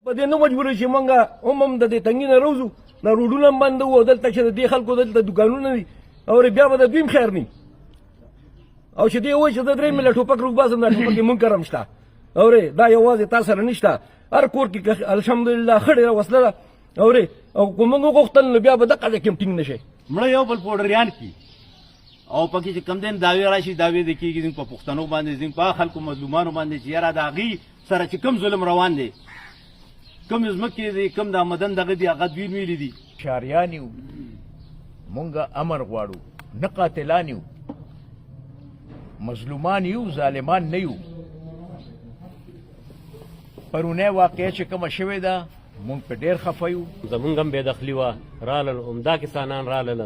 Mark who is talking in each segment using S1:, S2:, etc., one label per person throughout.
S1: په دې نه مجبور چې مونږه هم د دې تنګي نه روزو نه روډونه بند وو دلته چې د دې خلکو دلته دکانونه دي او بیا به د دوی خیر نه او چې دې وایي چې د درې مله ټوپک روباسم دا ټوپک مونږ کرم شته او دا یوازې تاسو سره نشته هر کور کې الحمدلله خړې وسله ده او کوم غوښتل نو بیا به دغه کې ټینګ نشي
S2: مړه یو بل پوډریان کی او پکې چې کم دین داوی راشي داوی د کېږي په پښتنو باندې زین په خلکو مظلومانو باندې چې یاره د هغې سره چې کم ظلم روان دی کم ځمکې دي کم د آمدن دغه دي هغه دوی ویلي دي
S3: شاریان یو مونږه امر غواړو نه قاتلان یو مظلومان یو ظالمان نه یو پرونه واقع چې کومه شوې ده مونږ په ډېر خفه یو
S4: زمونږ هم بې دخلي وه رالل عمده کسانان رالل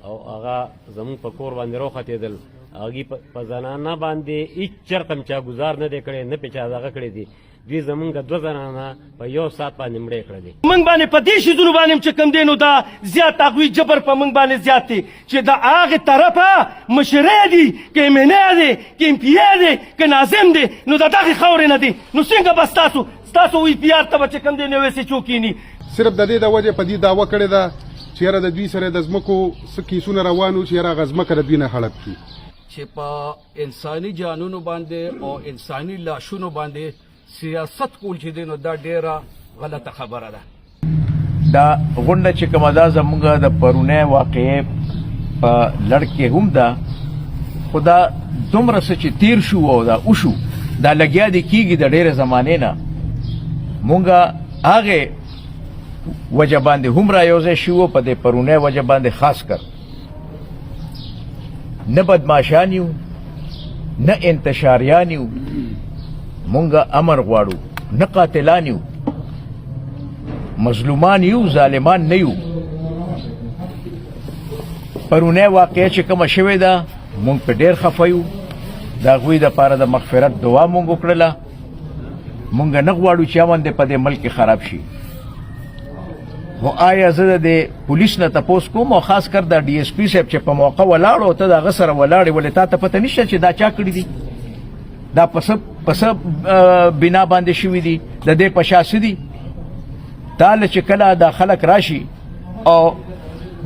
S4: او هغه زمونږ په کور باندې روختېدل هغې په زنانه باندې هېڅ چرته هم چا ګزار نه دی کړی نه پې چا دغه کړی دي دوی زمونږ دوه زنانه په یو ساعت باندې مړې کړی دي
S1: موږ باندې په دې شیزونو باندې چې کوم دی نو دا زیات هغوی جبر په موږ باندې زیات دی چې د هغې طرفه مشرۍ دي که امنه دی که امپیه دی که ناظم دی نو د دغې خاورې نه دی نو څنګه به ستاسو وی پی آر ته به چې کوم دی نو ویسې چوکیني
S5: صرف د دې د وجې په دې دعوه کړې ده چې یاره د دوی سره د ځمکو څه کیسونه روان وو چې یاره هغه ځمکه د دوی نه هړپ کړي
S6: چې په انساني جانونو باندې او انساني لاشونو باندې سیاست کول چې دی نو دا ډېره غلطه خبره ده
S3: دا غونډه چې کومه ده زموږ د پرونی واقعې په لړ کې هم ده خو دا دومره څه چې تیر شو او دا وشو دا لګیا دې کېږي د ډېرې زمانې نه مونږ هغې وجه باندې هم را یوځای شو په دې پرونی وجه باندې خاص کر نه بدماشان یو نه انتشاریان یو مونږه امر غواړو نه قاتلان یو مظلومان یو ظالمان نه یو پرونی واقع چې کومه شوې ده مونږ په ډېر خفه یو د هغوی دپاره د مغفرت دعا مونږ وکړله مونږ نه غواړو چې امن دی په دې ملک کې خراب شي خو آیا زه د پولیس نه تپوس کوم او خاص کر د ډي اس پي صاحب چې په موقع ولاړ او ته د هغه سره ولاړې ولې تا ته پته نشته چې دا چا کړي دي دا پس بنا باندې شوي دي د دې په شا څه دي دا چې کله دا خلک راشي او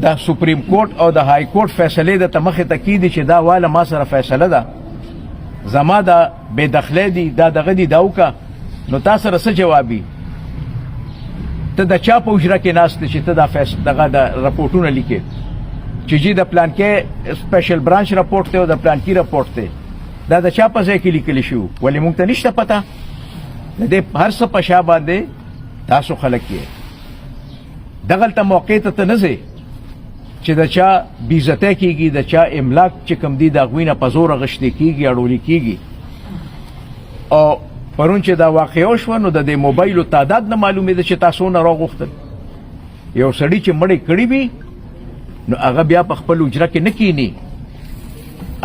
S3: د سپریم کورټ او د های کورټ فیصلې د ته مخې ته کېدي چې دا واله ما سره فیصله ده زما دا بې دخلی دي دا دغه دي دا وکړه نو تا سره څه جوابي ته د چا په اجره کې ناست دی چې ته دغه د رپورټونه لیکې چې جی د پلان کې سپیشل برانچ رپورټ دی او د پلان کې رپورټ دی دا د چا په ځای کې لیکلی شو ولې موږ ته نشته پته د دې هر څه په شا باندې تاسو خلک یې دغلته موقع ته نه ځئ چې د چا بېعزتی کېږي د چا املاک چې کوم دي د هغوی نه په زوره غشتې کېږي اړولې کېږي او پرون چې دا واقعه وشوه نو د دې موبایلو تعداد نه معلومېده چې تاسو نه راغوښتل یو سړي چې مړی کړي وي نو هغه بیا په خپل اجره کې نه کینی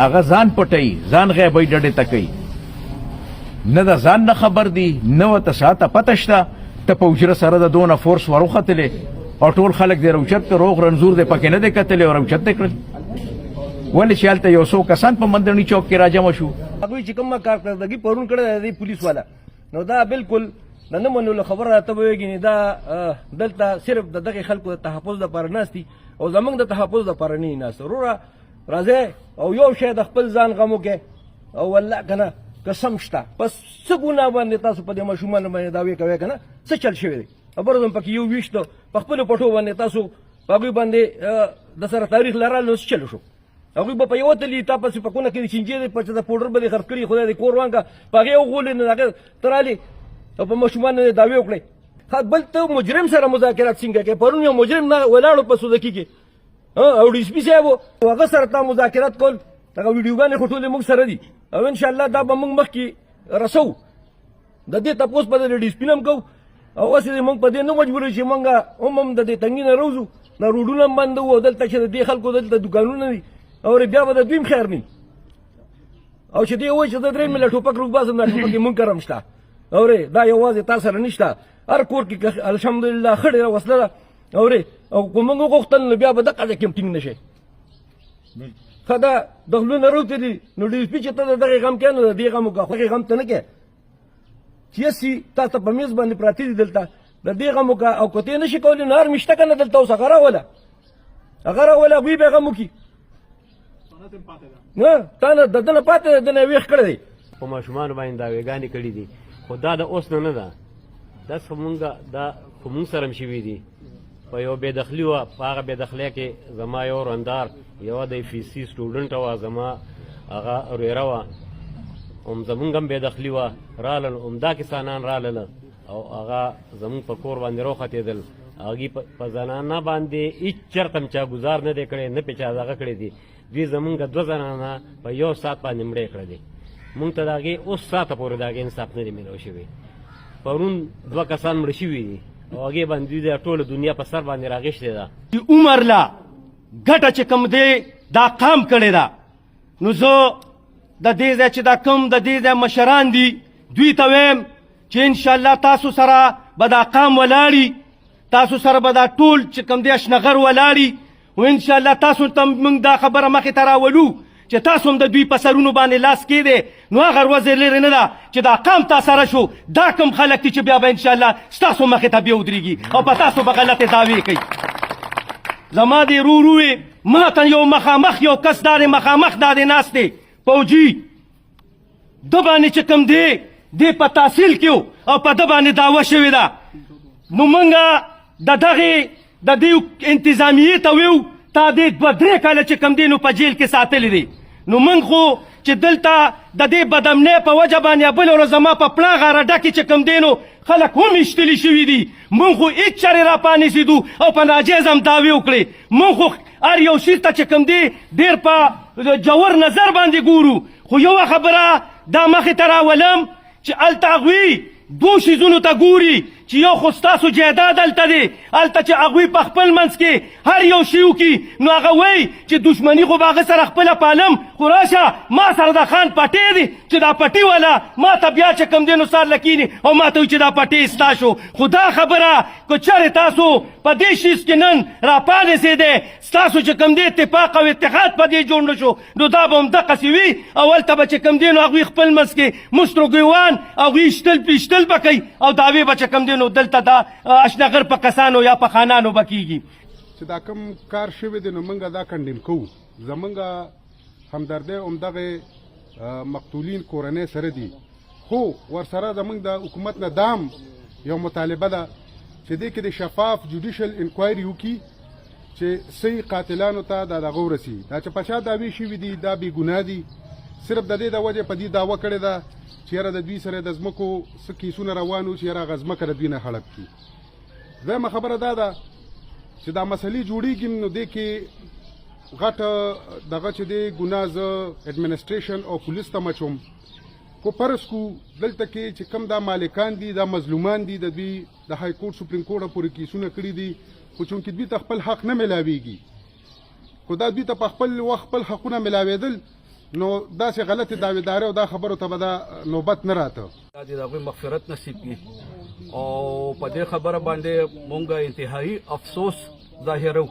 S3: هغه ځان پټوي ځان غیبوي ډډې ته کوي نه د ځان نه خبر دی نه ورته ساته پته شته ته په اجره سره د دونه فورس وروختلې او ټول خلک دې روچت ته روغ رنځور دی پکې نه دی کتلی او روچت دی کړل ولې چې هلته یو څو کسان په مندړي چوک کې راجمع شو
S1: هغوی چې کومه کارکردګي پرون کړې ده د پولیس والا نو دا بالکل د نه منلو خبره راته به ویږي دا دلته صرف د دغې خلکو د تحفظ دپاره ناست دي او زموږ د تحفظ دپاره نه ناست وروره راځئ او یو شی د خپل ځان غم وکړئ او والله که نه قسم شته پس څه ګناه باندې تاسو په دې ماشومانو باندې دعوې کوئ که نه څه چل شوی دی خبره زم پکې یو ویشتو په خپلو پټو باندې تاسو په هغوی باندې د سره تاریخ لرل نو څه چلو شو هغوی به په یوه تلي تا پسې په کونه کې د چینجې دی په چې د پوډر به دې خرڅ کړي خدای دې کور وانکه په هغې وغولې نو هغې ته رالې او په ماشومانو یې دعوې وکړئ بل ته مجرم سره مذاکرات څنګه کوې پرون یو مجرم نه ولاړو په سوزکي کې او ډي اس پي صاحب و هغه سره تا مذاکرات کول هغه ویډیوګانې خو ټولې موږ سره دي او انشاءالله دا به موږ مخکې رسو د دې تپوس په د ډي اس پي نه هم کوو او اوس موږ په دې نه مجبور چې موږ هم د دې تنګي نه روزو نه روډونه هم بند وو دلته چې د دې خلکو دلته دکانونه دي او بیا به د دوی خیر نه او چې دې وایي چې د درې مله ټوپک روباسم دا ټوپک مونږ کرم شته او دا یوازې تا سره نشته هر کور کې الحمدلله خړې وسله ده او که مونږ وغوښتل نو بیا به دغه ځای کې هم ټینګ نشي ښه دا دخلونه روتې دي نو ډي اس پي چې ته د دغې غم کوې نو د دې غم وکړه خو هغې غم ته نه کوې سیاسي تا ته په میز باندې پراته دي دلته د دې غم وکړه او که ته نشي کولی نو هر مشته که نه دلته اوس هغه راوله هغوی به غم وکړي نه تا نه د ده نه پاتې د ده نه ویښ کړی دی
S4: په ماشومانو باندې دعوېګانې کړي دي خو دا د اوس نه ده دا په مونږ سره هم شوي دي په یو بېدخلي وه په هغه بېدخلۍ کې زما یو رندار یوه د FEC سټوډنټه وه زما هغه رویره وه زمونږ هم بېدخلي وه رالل عمده کسانان رالله او هغه زمونږ په کور باندې راوختېدل هغې په زنانه باندې هېڅ چرته هم چا ګزار نه دی کړی نه پې چا دغه کړی دي دوی زمونږ 2 زنانه په 1 ساعت باندې مړې کړی دي مونږ ته د هغې اوس ساعته پورې د هغې انصاف نه دی میلاو شوی پرون 2 کسان مړه شوي دي او هغې باندې دوی د ټوله دنیا په سر باندې راغېشتې ده
S7: عمر لا ګټه چې کوم دی دا قام کړې ده نو زه د دې ځای چې دا کوم د دې ځای مشران دي دوی ته وایم چې انشاءالله تاسو سره به دا قام ولاړي تاسو سره به دا ټول چې کوم دی اشنغر ولاړي و انشاءالله تاسو ته موږ دا خبره مخې ته راولو چې تاسو هم د دوی په سرونو باندې لاس کېدی نو هغه ورځې لرې نه ده چې دا قام تا سره شو دا کوم خلک دي چې بیا به انشاءالله ستاسو مخې ته بیا ودرېږي او په تاسو به غلطې دعوې کوي زما دې ورو یې ما ته یو مخامخ یو کس دا دی مخامخ دا دی ناست دی فوجي ده باندې چې کوم دی دې په تحصیل کې او په ده باندې دعوه شوې ده نو موږ د دغې د دې انتظامیې ته ویو تا دې 2-3 کاله چې کوم دی نو په جیل کې ساتلی دی نو موږ خو چې دلته د دې بدامنۍ په وجه باندې بله ورځ زما په پړه غارډه کې چې کوم دی نو خلک هم ایشتلي شوي دي موږ خو هېڅ چارې راپانېسېدو او په ناجیز هم دعوې وکړې موږ خو هر یو شي ته چې کوم دی ډېر په جوور نظر باندې ګورو خو یوه خبره دا مخې ته راولم چې هلته هغوی 2 شیزونو ته ګوري چې یو خو ستاسو جایداد هلته دی هلته چې هغوی په خپل منځ کې هر یو شي وکړي نو هغه وایي چې دشمني خو به هغه سره خپله پالم خو راشه ما سره د خان پټې دی چې دا پټي والا ما ته بیا چې کوم دی نو سر لکیني او ما ته وایي چې دا پټې ستا شو خو دا خبره که چېرې تاسو په دې شیز کې نن راپانېسېدی ستاسو چې کوم دی اتفاق او اتحاد په دې جوړ نه شو نو دا به همدقسې وي او هلته به چې کوم دی نو هغوی خپل منځ کې مستروګیوان هغوی شتل پیشتل به کوي او دعوې به چې کوم دی نو دلته دا اشنغر په کسانو یا په خانانو به کېږي
S5: چې دا کوم کار شوی دی نو موږ دا کنډیم کوو زمونږ همدردی همدغې مقتولین کورنۍ سره دي خو ورسره زمونږ د حکومت نه دام یو مطالبه ده چې دې کې د شفاف جوډیشل انکوایري وکړي چې صحیح قاتلانو ته دا دغه ورسي دا چې په چا دعوې شوي دي دا بې ګناه دي صرف د دې د وجې په دې دعوه کړې ده چې یاره د دوی سره د ځمکو څه کیسونه روان وو چې یاره هغه ځمکه د دوی نه هړپ کړي دویمه خبره دا ده چې دا مسلې جوړېږي نو دې کې غټه دغه چې دی ګناه زه اډمنسټریشن او پولیس ته مچوم خو فرض کو دلته کې چې کم دا مالکان دي دا مظلومان دي د دوی د های کورټ سپریم کورټه پورې کیسونه کړي دي خو چونکې دوی ته خپل حق نه میلاویږي خو دا دوی ته په خپل وخت خپل حقونه میلاوېدل نو داسې غلطې دعوېدارۍ او دا خبرو ته به دا نوبت نه راته
S6: دا د هغوی مغفرت نصیب کړي او په دې خبره باندې مونږ انتهایی افسوس ظاهرو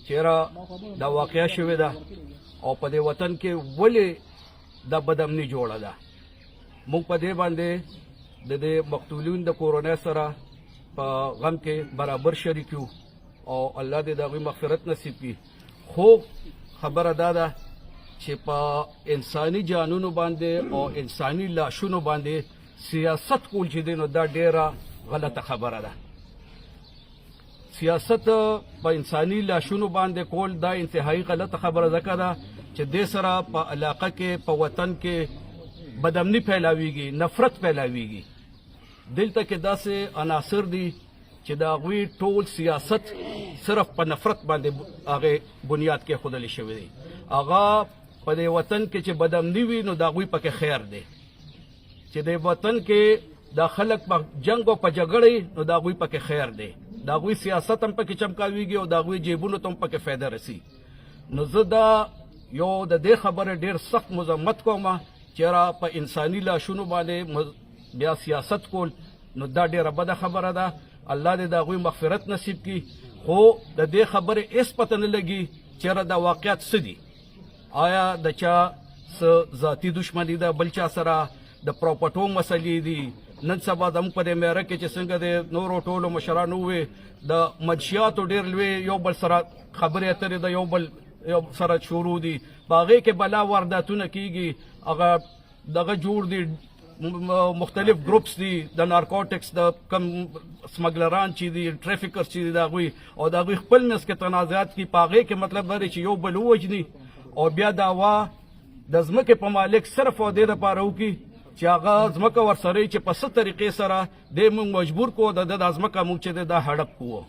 S6: چېرې دا واقعه شوې ده او په دې وطن کې ولې دا بدامني جوړه ده مونږ په دې باندې د دې مقتولین د کورنۍ سره په غم کې برابر شریک یو او الله دې د هغوی مغفرت نصیب کړي خو خبره دا ده چې په انساني جانونو باندې او انساني لاشونو باندې سیاست کول چې دی نو دا ډیره غلطه خبره ده سیاست په انساني لاشونو باندې کول دا انتهایی غلطه خبره ځکه ده چې دې سره په علاقه کې په وطن کې بدامني پھیلاویږي نفرت پھیلاویږي دلته کې داسې عناصر دي چې د هغوی ټول سیاست صرف په نفرت باندې هغې بنیاد کې ښودلی شوی دی هغه په دې وطن کې چې بدامني وي نو د هغوی پکې خیر دی چې د وطن کې دا خلک په جنگ او په جګړې نو د هغوی پکې خیر دی د هغوی سیاست هم پکې چمکاویږي او د هغوی جیبونو ته هم پکې فایده رسي نو زه دا یو د دې خبرې ډېر سخت مذمت کوم چېرې په انساني لاشونو باندې بیا سیاست کول نو دا ډېره بده خبره ده الله دې د هغوی مغفرت نصیب کړي خو د دې خبرې هېڅ پته نه لګي چېرې دا واقعیت څه دي آیا د چا څه ذاتي دشمني ده بل چا سره د پراپرټو مسلې دي نن سبا زموږ په دې میره کې چې څنګه د نورو ټولو مشرانو وې د منشیاتو ډېر لوی یو بل سره خبرې اترې د یو بل سره شروع دي په هغې کې بلا وارداتونه کېږي هغه دغه جوړ دي مختلف گروپس دي د نارکوټکس د کم سمګلران چې دي ټریفیکرز چې دي د هغوی او د هغوی خپل منځ کې تنازعات کي په هغې کې مطلب دا دی چې یو بل ووجني او بیا دعوا د ځمکې په مالک صرف او دې دپاره وکړي چې هغه ځمکه ورسره چې په څه طریقې سره دې موږ مجبور کړو د ده دا ځمکه موږ چې دا هړپ کړو